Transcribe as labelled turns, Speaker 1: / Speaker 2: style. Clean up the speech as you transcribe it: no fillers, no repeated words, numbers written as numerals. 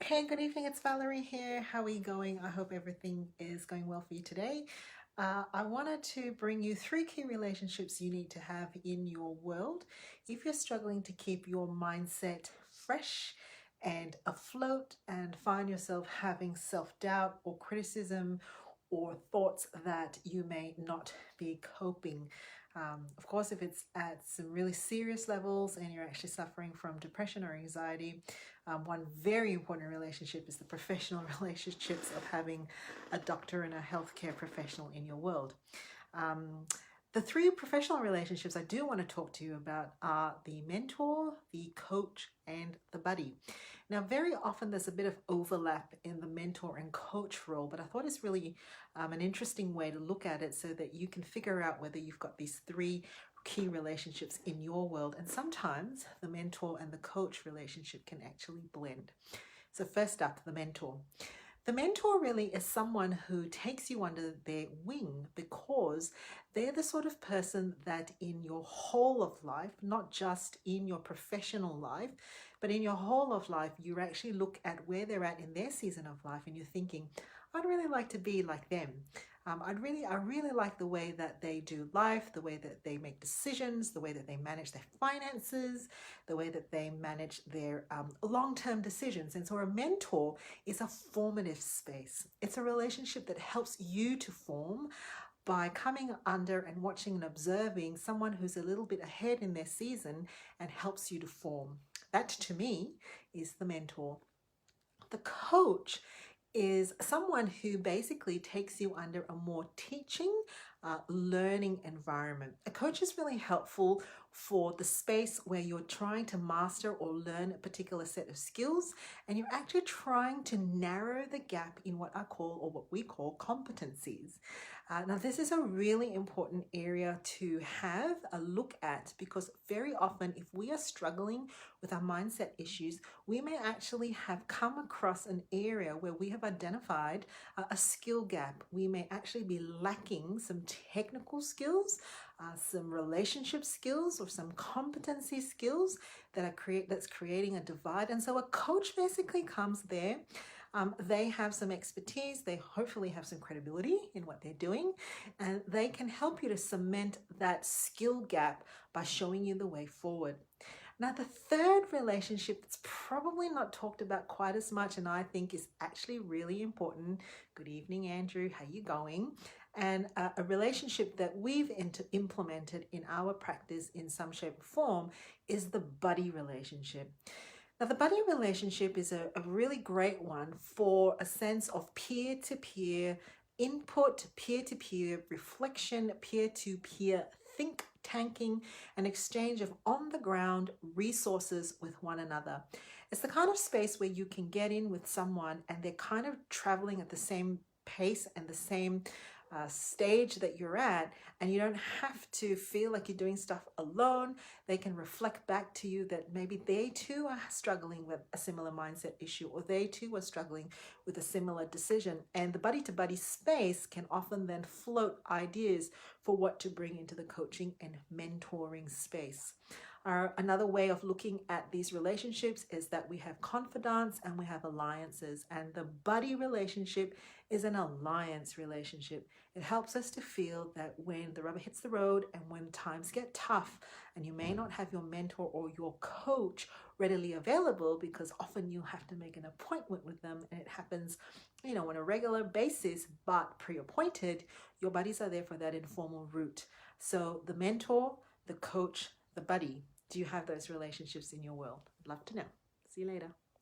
Speaker 1: Hey, good evening. It's Valerie here. How are you going? I hope everything is going well for you today. I wanted to bring you three key relationships you need to have in your world if you're struggling to keep your mindset fresh and afloat and find yourself having self-doubt or criticism or thoughts that you may not be coping. Of course, if it's at some really serious levels and you're actually suffering from depression or anxiety, one very important relationship is the professional relationships of having a doctor and a healthcare professional in your world. Um, the three professional relationships I do want to talk to you about are the mentor, the coach, and the buddy. Now, very often there's a bit of overlap in the mentor and coach role, but I thought it's really an interesting way to look at it so that you can figure out whether you've got these three key relationships in your world. And sometimes the mentor and the coach relationship can actually blend. So first up, the mentor. The mentor really is someone who takes you under their wing because they're the sort of person that in your whole of life, not just in your professional life, but in your whole of life, you actually look at where they're at in their season of life and you're thinking, I'd really like to be like them. I really like the way that they do life, the way that they make decisions, the way that they manage their finances, the way that they manage their long-term decisions. And so a mentor is a formative space. It's a relationship that helps you to form by coming under and watching and observing someone who's a little bit ahead in their season and helps you to form. That to me is the mentor. The coach is someone who basically takes you under a more teaching, learning environment. A coach is really helpful for the space where you're trying to master or learn a particular set of skills and you're actually trying to narrow the gap in what I call or what we call competencies. Now this is a really important area to have a look at because very often if we are struggling with our mindset issues, we may actually have come across an area where we have identified a skill gap. We may actually be lacking some technical skills, some relationship skills, or some competency skills that's creating a divide. And so a coach basically comes there. They have some expertise, they hopefully have some credibility in what they're doing, and they can help you to cement that skill gap by showing you the way forward. Now, the third relationship that's probably not talked about quite as much and I think is actually really important. Good evening, Andrew. How you going? And a relationship that we've implemented in our practice in some shape or form is the buddy relationship. Now, the buddy relationship is a really great one for a sense of peer-to-peer input, peer-to-peer reflection, peer-to-peer think tanking, and exchange of on-the-ground resources with one another. It's the kind of space where you can get in with someone and they're kind of traveling at the same pace and the same stage that you're at, and you don't have to feel like you're doing stuff alone. They can reflect back to you that maybe they too are struggling with a similar mindset issue, or they too are struggling with a similar decision. And the buddy-to-buddy space can often then float ideas for what to bring into the coaching and mentoring space. Another way of looking at these relationships is that we have confidants and we have alliances, and the buddy relationship is an alliance relationship. It helps us to feel that when the rubber hits the road and when times get tough and you may not have your mentor or your coach readily available because often you have to make an appointment with them and it happens, on a regular basis, but pre-appointed, your buddies are there for that informal route. So the mentor, the coach, the buddy. Do you have those relationships in your world? I'd love to know. See you later.